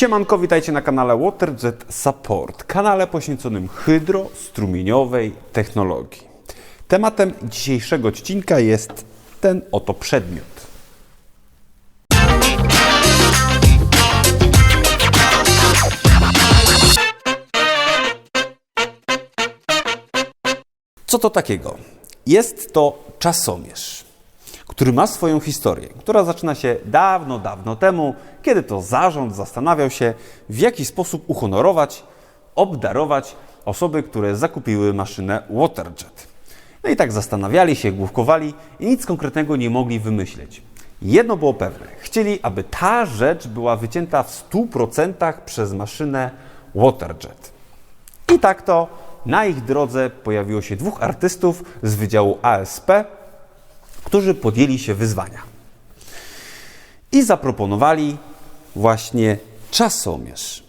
Siemanko, witajcie na kanale WaterJet Support, kanale poświęconym hydrostrumieniowej technologii. Tematem dzisiejszego odcinka jest ten oto przedmiot. Co to takiego? Jest to czasomierz, który ma swoją historię, która zaczyna się dawno temu, kiedy to zarząd zastanawiał się, w jaki sposób uhonorować, obdarować osoby, które zakupiły maszynę WaterJet. No i tak zastanawiali się, główkowali i nic konkretnego nie mogli wymyśleć. Jedno było pewne, chcieli, aby ta rzecz była wycięta w 100% przez maszynę WaterJet. I tak to na ich drodze pojawiło się dwóch artystów z Wydziału ASP, którzy podjęli się wyzwania i zaproponowali właśnie czasomierz.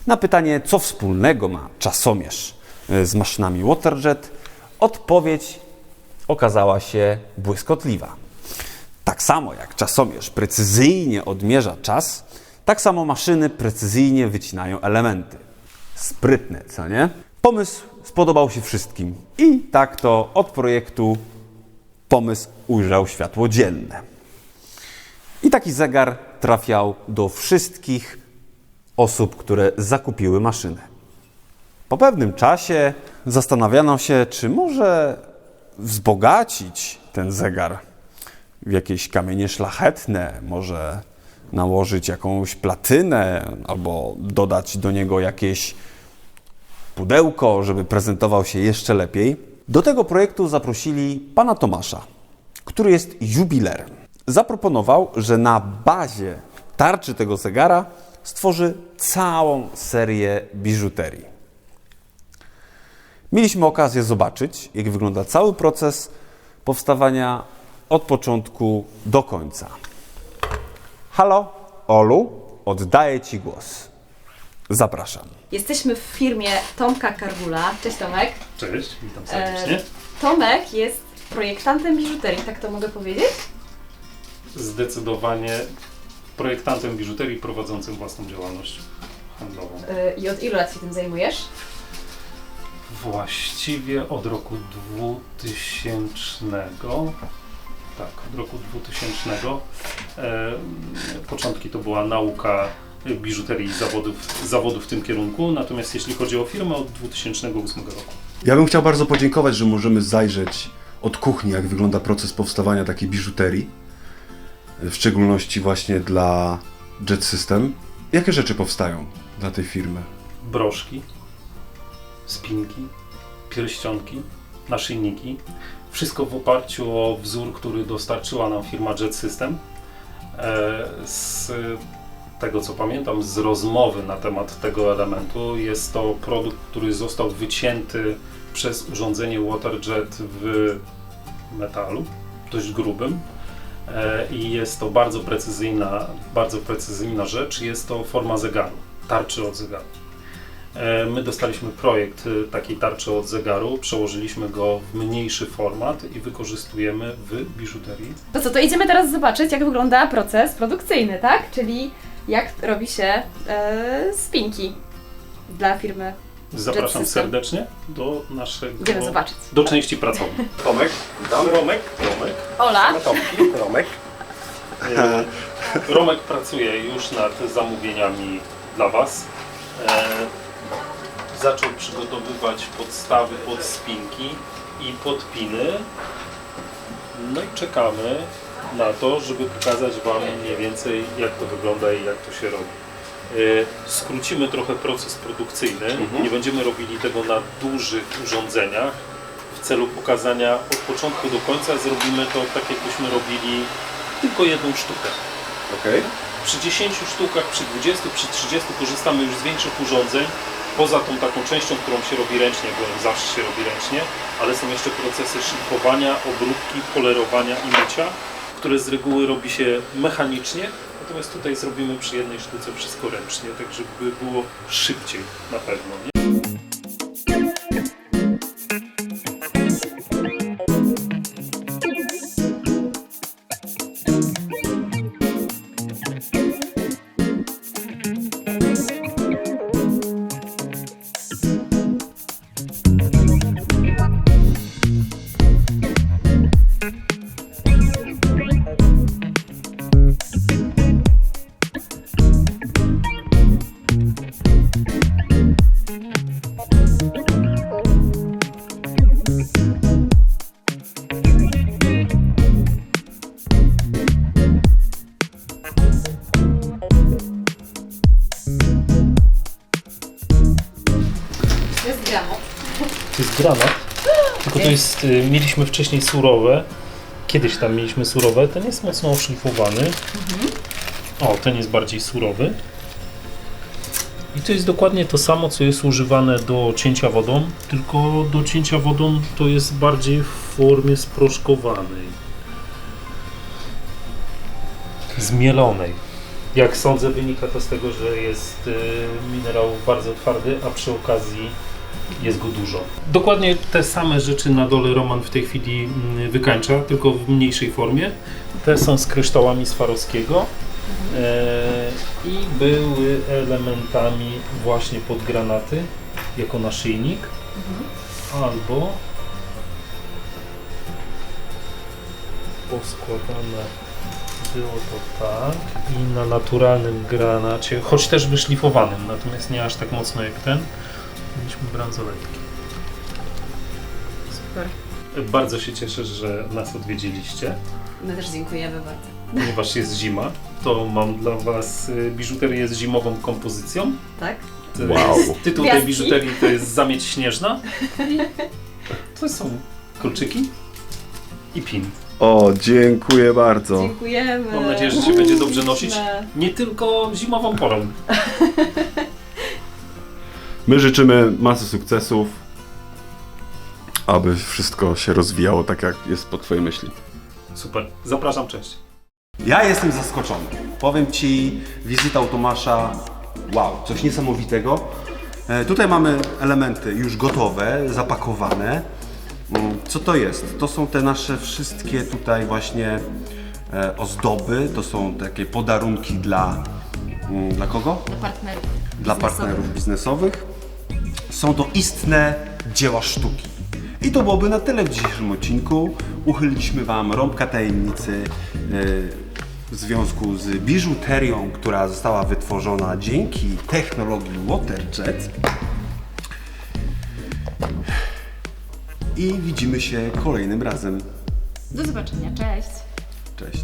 Na pytanie, co wspólnego ma czasomierz z maszynami WaterJet, odpowiedź okazała się błyskotliwa. Tak samo jak czasomierz precyzyjnie odmierza czas, tak samo maszyny precyzyjnie wycinają elementy. Sprytne, co nie? Pomysł spodobał się wszystkim i tak to od projektu pomysł ujrzał światło dzienne. I taki zegar trafiał do wszystkich osób, które zakupiły maszynę. Po pewnym czasie zastanawiano się, czy może wzbogacić ten zegar w jakieś kamienie szlachetne, może nałożyć jakąś platynę albo dodać do niego jakieś pudełko, żeby prezentował się jeszcze lepiej. Do tego projektu zaprosili pana Tomasza, który jest jubilerem. Zaproponował, że na bazie tarczy tego zegara stworzy całą serię biżuterii. Mieliśmy okazję zobaczyć, jak wygląda cały proces powstawania od początku do końca. Halo, Olu, oddaję Ci głos. Zapraszam. Jesteśmy w firmie Tomka Kargula. Cześć Tomek. Cześć, witam serdecznie. Tomek jest projektantem biżuterii, tak to mogę powiedzieć? Zdecydowanie projektantem biżuterii prowadzącym własną działalność handlową. I od ilu lat się tym zajmujesz? Właściwie od roku 2000. Tak, od roku 2000. Początki to była nauka biżuterii i zawodów w tym kierunku, natomiast jeśli chodzi o firmę, od 2008 roku. Ja bym chciał bardzo podziękować, że możemy zajrzeć od kuchni, jak wygląda proces powstawania takiej biżuterii, w szczególności właśnie dla Jet System. Jakie rzeczy powstają dla tej firmy? Broszki, spinki, pierścionki, naszyjniki. Wszystko w oparciu o wzór, który dostarczyła nam firma Jet System. Z tego co pamiętam z rozmowy na temat tego elementu, jest to produkt, który został wycięty przez urządzenie WaterJet w metalu, dość grubym. I jest to bardzo precyzyjna rzecz. Jest to forma zegaru, tarczy od zegaru. My dostaliśmy projekt takiej tarczy od zegaru, przełożyliśmy go w mniejszy format i wykorzystujemy w biżuterii. To co, to idziemy teraz zobaczyć, jak wygląda proces produkcyjny, tak? Czyli jak robi się spinki dla firmy. Zapraszam serdecznie do naszego... Idziemy zobaczyć. Do części pracowni. Tomek, witam. Romek. Ola. Romek. Romek pracuje już nad zamówieniami dla Was. Zaczął przygotowywać podstawy pod spinki i podpiny. No i czekamy na to, żeby pokazać Wam mniej więcej, jak to wygląda i jak to się robi. Skrócimy trochę proces produkcyjny. Nie będziemy robili tego na dużych urządzeniach. W celu pokazania od początku do końca zrobimy to tak, jakbyśmy robili tylko jedną sztukę. Okay. Przy 10 sztukach, przy 20, przy 30 korzystamy już z większych urządzeń. Poza tą taką częścią, którą się robi ręcznie, bo zawsze się robi ręcznie, ale są jeszcze procesy szlifowania, obróbki, polerowania i mycia, które z reguły robi się mechanicznie. Natomiast tutaj zrobimy przy jednej sztuce wszystko ręcznie, tak żeby było szybciej na pewno. Nie? granat. To jest granat, tylko to jest, mieliśmy wcześniej surowe, kiedyś tam mieliśmy surowe, ten jest mocno oszlifowany. O, ten jest bardziej surowy. I to jest dokładnie to samo, co jest używane do cięcia wodą, tylko do cięcia wodą to jest bardziej w formie sproszkowanej. Zmielonej. Jak sądzę, wynika to z tego, że jest minerał bardzo twardy, a przy okazji jest go dużo. Dokładnie te same rzeczy na dole Roman w tej chwili wykańcza, tylko w mniejszej formie. Te są z kryształami Swarowskiego i były elementami właśnie pod granaty, jako naszyjnik, albo poskładane było to tak i na naturalnym granacie, choć też wyszlifowanym, natomiast nie aż tak mocno jak ten, mieliśmy bransoletki. Super. Bardzo się cieszę, że nas odwiedziliście. My też dziękujemy bardzo. Ponieważ jest zima, to mam dla Was biżuterię z zimową kompozycją. Tak? Wow. Tytuł tej Gwiazdki. biżuterii to jest Zamieć śnieżna. I to są kolczyki i pin. O, dziękuję bardzo. Dziękujemy. Mam nadzieję, że się będzie dobrze nosić. Śliczne. Nie tylko zimową porą. My życzymy masy sukcesów, aby wszystko się rozwijało tak, jak jest po Twojej myśli. Super. Zapraszam, cześć. Ja jestem zaskoczony. Powiem Ci, wizyta u Tomasza, wow, coś niesamowitego. Tutaj mamy elementy już gotowe, zapakowane. Co to jest? To są te nasze wszystkie tutaj właśnie ozdoby, to są takie podarunki dla kogo? Dla partnerów. Dla partnerów biznesowych. Są to istne dzieła sztuki. I to byłoby na tyle w dzisiejszym odcinku. Uchyliliśmy Wam rąbka tajemnicy w związku z biżuterią, która została wytworzona dzięki technologii WaterJet. I widzimy się kolejnym razem. Do zobaczenia. Cześć. Cześć.